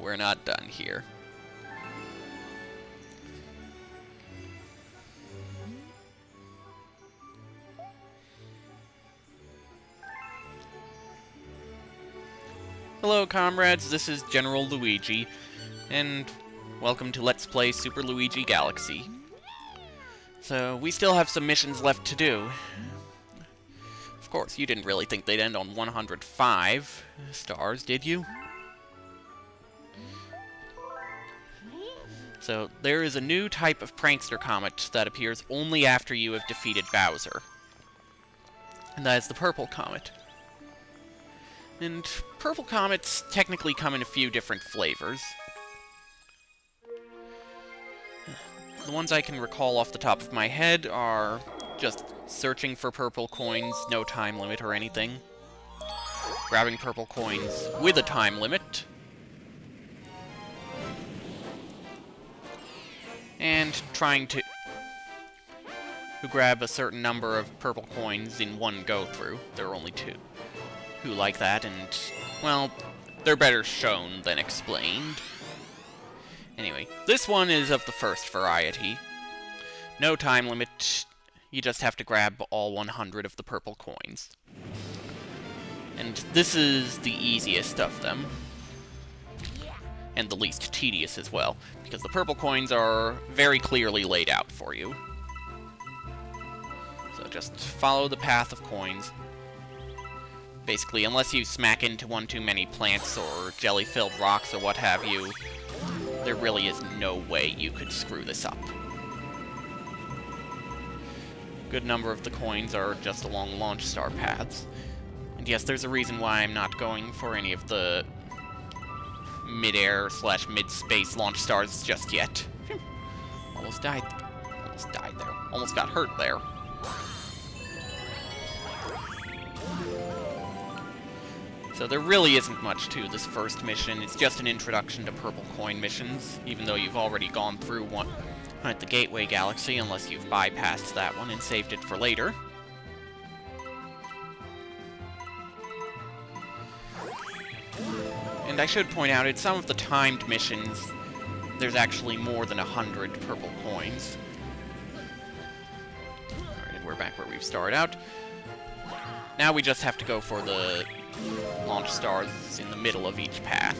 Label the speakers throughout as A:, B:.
A: we're not done here. Hello, comrades, this is General Luigi, and welcome to Let's Play Super Luigi Galaxy. So, we still have some missions left to do. Of course, you didn't really think they'd end on 105 stars, did you? So, there is a new type of prankster comet that appears only after you have defeated Bowser. And that is the Purple Comet. And Purple Comets technically come in a few different flavors. The ones I can recall off the top of my head are just searching for purple coins, no time limit or anything. Grabbing purple coins with a time limit. And trying to grab a certain number of purple coins in one go-through. There are only two who like that, and, well, they're better shown than explained. Anyway, this one is of the first variety. No time limit, you just have to grab all 100 of the purple coins. And this is the easiest of them. And the least tedious as well, because the purple coins are very clearly laid out for you. So just follow the path of coins. Basically, unless you smack into one too many plants or jelly-filled rocks or what have you, there really is no way you could screw this up. A good number of the coins are just along launch star paths. And yes, there's a reason why I'm not going for any of the mid-air / mid-space launch stars just yet. Almost died there. Almost got hurt there. So there really isn't much to this first mission. It's just an introduction to purple coin missions, even though you've already gone through one at the Gateway Galaxy, unless you've bypassed that one and saved it for later. And I should point out, in some of the timed missions, there's actually more than 100 purple coins. Alright, and we're back where we've started out. Now we just have to go for the launch stars in the middle of each path.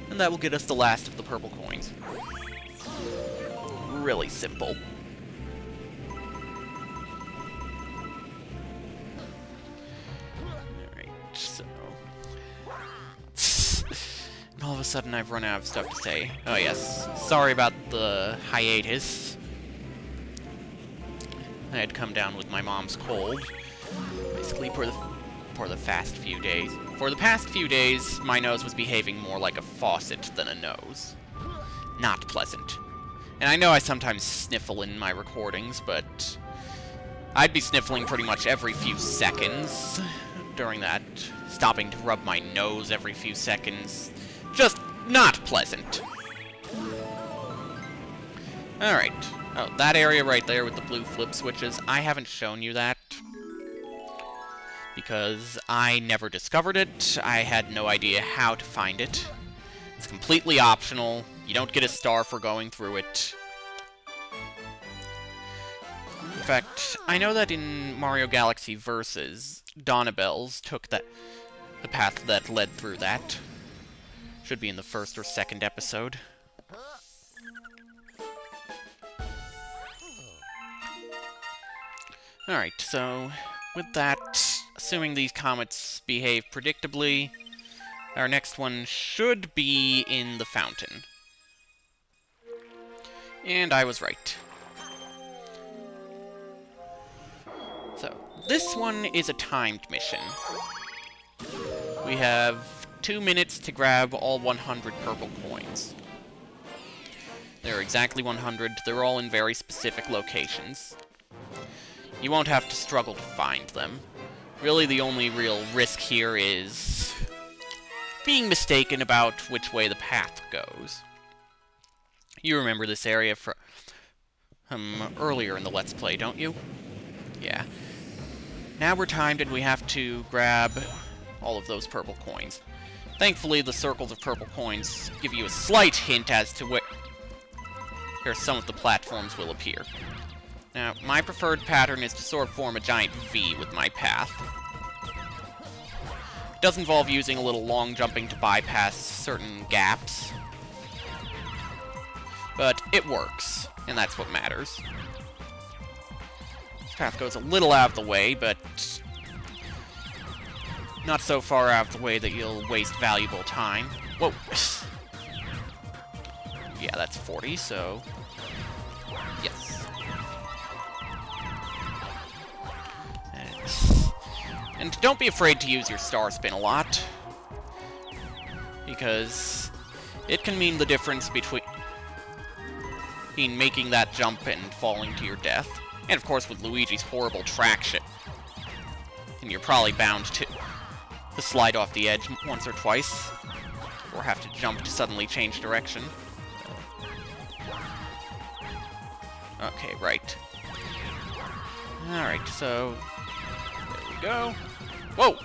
A: And that will get us the last of the purple coins. Really simple. Alright, so... and all of a sudden I've run out of stuff to say. Oh yes, sorry about the hiatus. I had come down with my mom's cold. Basically for the past few days. For the past few days, my nose was behaving more like a faucet than a nose. Not pleasant. And I know I sometimes sniffle in my recordings, but I'd be sniffling pretty much every few seconds during that, stopping to rub my nose every few seconds. Just not pleasant. Alright. Oh, that area right there with the blue flip switches, I haven't shown you that, because I never discovered it. I had no idea how to find it. It's completely optional. You don't get a star for going through it. In fact, I know that in Mario Galaxy Versus, Donabelle's took the path that led through that. Should be in the first or second episode. Alright, so with that, assuming these comets behave predictably, our next one should be in the fountain. And I was right. So, this one is a timed mission. We have 2 minutes to grab all 100 purple coins. There are exactly 100. They're all in very specific locations. You won't have to struggle to find them. Really, the only real risk here is being mistaken about which way the path goes. You remember this area from earlier in the Let's Play, don't you? Yeah. Now we're timed and we have to grab all of those purple coins. Thankfully, the circles of purple coins give you a slight hint as to where some of the platforms will appear. Now, my preferred pattern is to sort of form a giant V with my path. It does involve using a little long jumping to bypass certain gaps, but it works, and that's what matters. This path goes a little out of the way, but not so far out of the way that you'll waste valuable time. Whoa! Yeah, that's 40, so... yes. And don't be afraid to use your star spin a lot, because it can mean the difference between making that jump and falling to your death. And of course, with Luigi's horrible traction, and you're probably bound to slide off the edge once or twice, or have to jump to suddenly change direction. Okay, right. Alright, so... there we go. Whoa!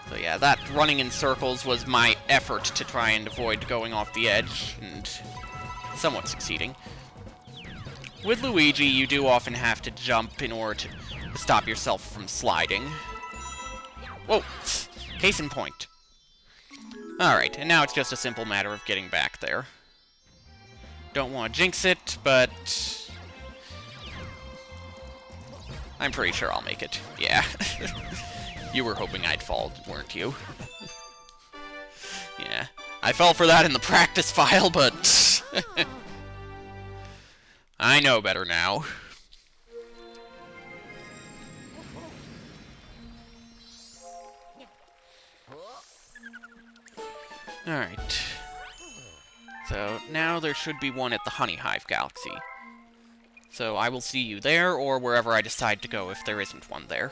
A: So yeah, that running in circles was my effort to try and avoid going off the edge, and somewhat succeeding. With Luigi, you do often have to jump in order to stop yourself from sliding. Whoa! Case in point. Alright, and now it's just a simple matter of getting back there. Don't want to jinx it, but... I'm pretty sure I'll make it. Yeah. You were hoping I'd fall, weren't you? Yeah. I fell for that in the practice file, but... I know better now. Alright. So, now there should be one at the Honey Hive Galaxy. So I will see you there, or wherever I decide to go if there isn't one there.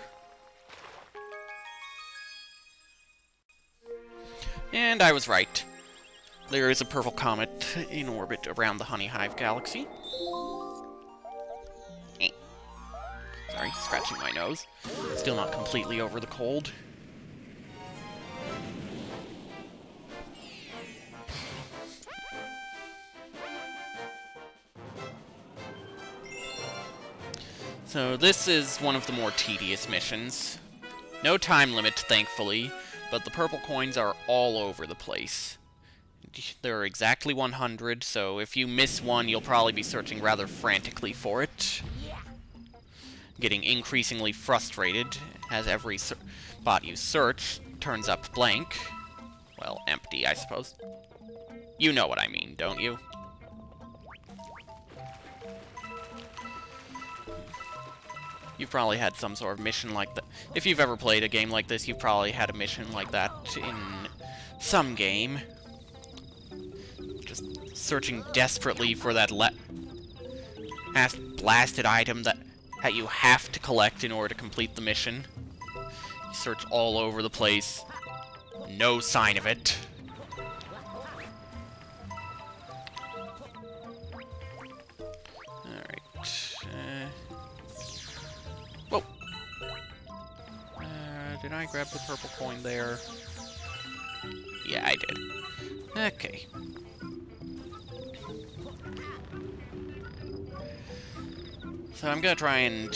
A: And I was right. There is a purple comet in orbit around the Honey Hive Galaxy. Sorry, scratching my nose. Still not completely over the cold. So this is one of the more tedious missions. No time limit, thankfully, but the purple coins are all over the place. There are exactly 100, so if you miss one, you'll probably be searching rather frantically for it. Getting increasingly frustrated, as every spot you search turns up blank. Well, empty, I suppose. You know what I mean, don't you? You've probably had some sort of mission like that. If you've ever played a game like this, you've probably had a mission like that in some game. Just searching desperately for that blasted item that you have to collect in order to complete the mission. You search all over the place. No sign of it. Whoa! Did I grab the purple coin there? Yeah, I did. Okay. So I'm gonna try and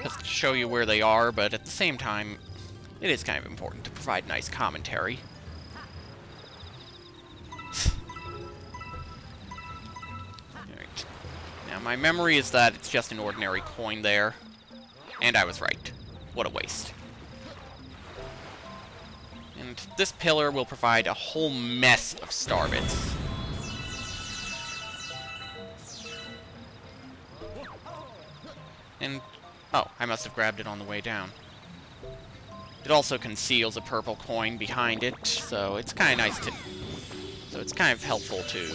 A: just show you where they are, but at the same time, it is kind of important to provide nice commentary. Alright. Now, my memory is that it's just an ordinary coin there. And I was right. What a waste. And this pillar will provide a whole mess of star bits. And... oh, I must have grabbed it on the way down. It also conceals a purple coin behind it, so it's kind of nice to... so it's kind of helpful to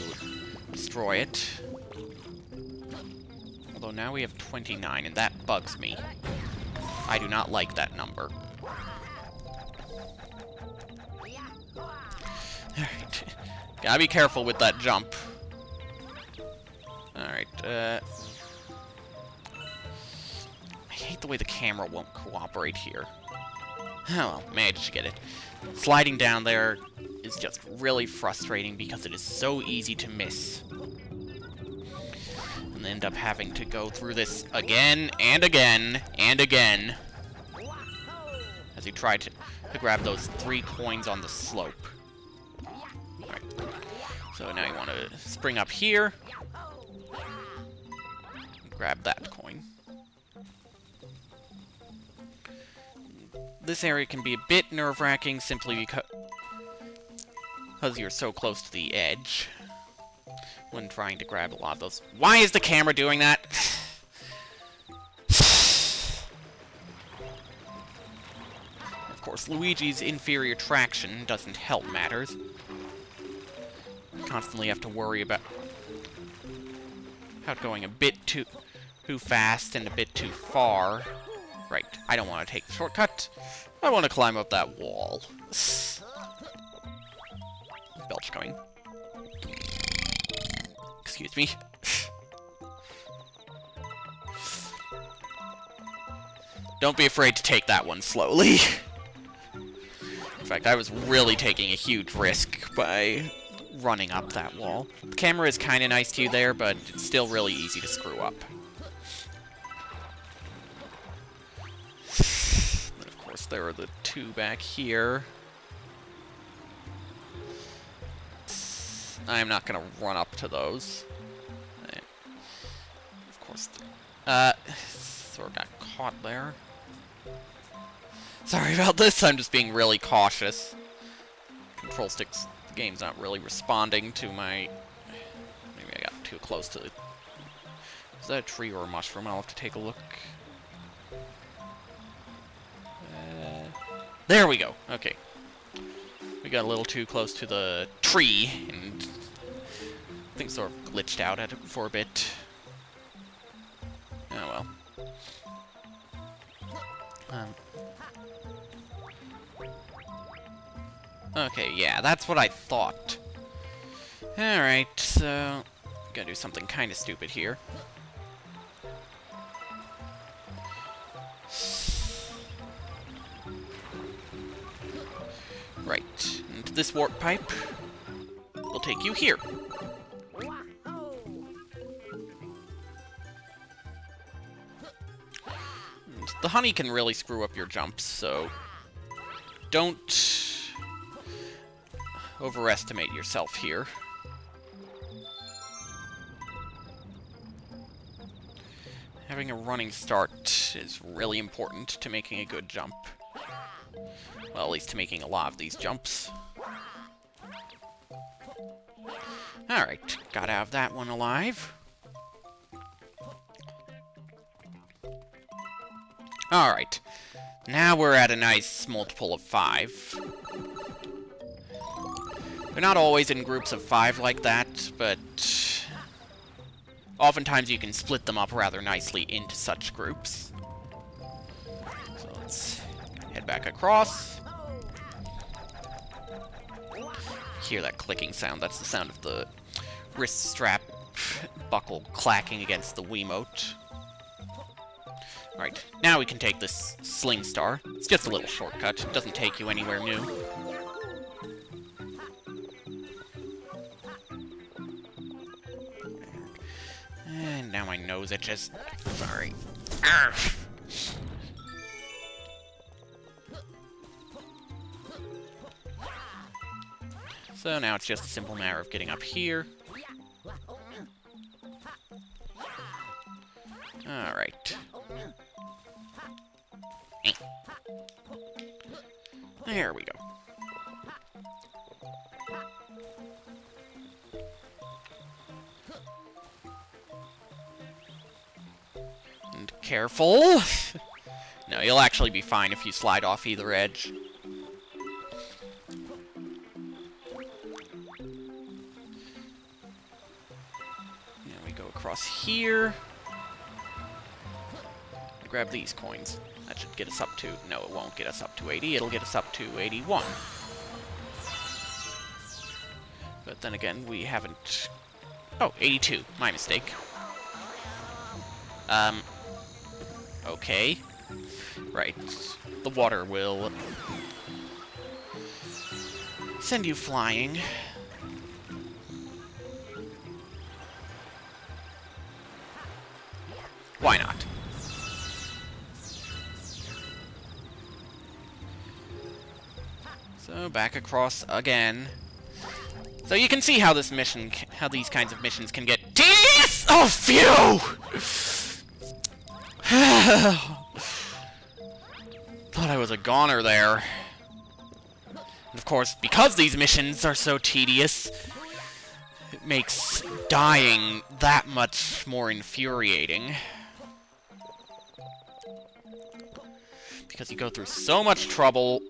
A: destroy it. Although now we have 29, and that bugs me. I do not like that number. Alright. Gotta be careful with that jump. Alright, I hate the way the camera won't cooperate here. Oh well, managed to get it. Sliding down there is just really frustrating because it is so easy to miss. And end up having to go through this again and again and again as you try to grab those 3 coins on the slope. Alright. So now you want to spring up here. Grab that coin. This area can be a bit nerve-wracking simply because you're so close to the edge when trying to grab a lot of those. Why is the camera doing that? Of course, Luigi's inferior traction doesn't help matters. Constantly have to worry about going a bit too fast and a bit too far. Right, I don't want to take the shortcut. I want to climb up that wall. Belch coming. Excuse me. Don't be afraid to take that one slowly. In fact, I was really taking a huge risk by running up that wall. The camera is kind of nice to you there, but it's still really easy to screw up. And of course, there are the 2 back here. I'm not going to run up to those. Of course. Sort of got caught there. Sorry about this, I'm just being really cautious. Control sticks, the game's not really responding to my... Maybe I got too close to it. Is that a tree or a mushroom? I'll have to take a look. There we go, okay. We got a little too close to the tree, and things sort of glitched out at it for a bit. Oh well. Okay, yeah, that's what I thought. Alright, so... Gotta do something kind of stupid here. Right, and this warp pipe will take you here. And the honey can really screw up your jumps, so don't overestimate yourself here. Having a running start is really important to making a good jump. Well, at least to making a lot of these jumps. Alright, got out of that one alive. Alright, now we're at a nice multiple of 5. They're not always in groups of 5 like that, but oftentimes you can split them up rather nicely into such groups. So let's head back across. Hear that clicking sound? That's the sound of the wrist strap buckle clacking against the Wiimote. Alright, now we can take this Sling Star. It's just a little shortcut. It doesn't take you anywhere new. And now my nose itches. Sorry. Arrgh. So now it's just a simple matter of getting up here. Alright. There we go. And careful! No, you'll actually be fine if you slide off either edge. Now we go across here. Grab these coins. That should get us up to... No, it won't get us up to 80. It'll get us up to 81. But then again, we haven't... Oh, 82. My mistake. Okay. Right. the water will send you flying. Why not? So, back across again. So you can see how this mission, how these kinds of missions can get tedious! Oh, phew! Thought I was a goner there. And of course, because these missions are so tedious, it makes dying that much more infuriating. Because you go through so much trouble...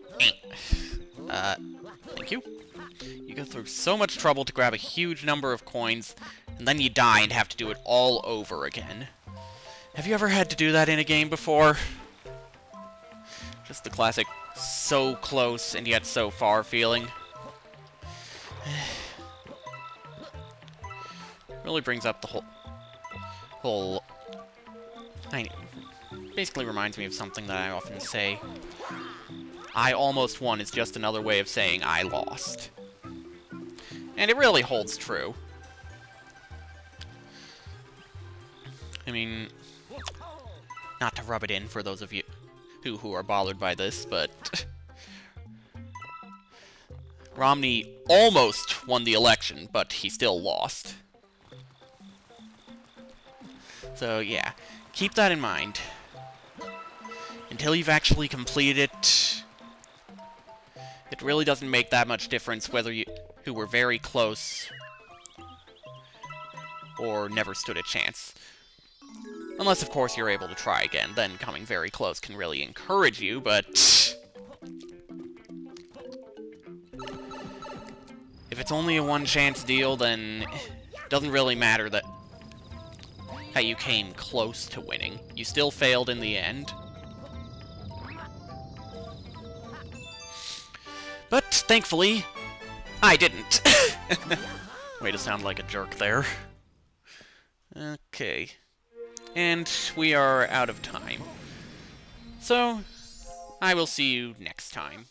A: thank you. You go through so much trouble to grab a huge number of coins, and then you die and have to do it all over again. Have you ever had to do that in a game before? Just the classic so close and yet so far feeling. Really brings up the whole... basically reminds me of something that I often say. I almost won is just another way of saying I lost. And it really holds true. I mean, not to rub it in for those of you who are bothered by this, but Romney almost won the election, but he still lost. So yeah, keep that in mind. Until you've actually completed it, it really doesn't make that much difference whether you who were very close or never stood a chance. Unless, of course, you're able to try again. Then coming very close can really encourage you, but... if it's only a one-chance deal, then it doesn't really matter that you came close to winning. You still failed in the end. But, thankfully, I didn't. Way to sound like a jerk there. Okay. And we are out of time. So, I will see you next time.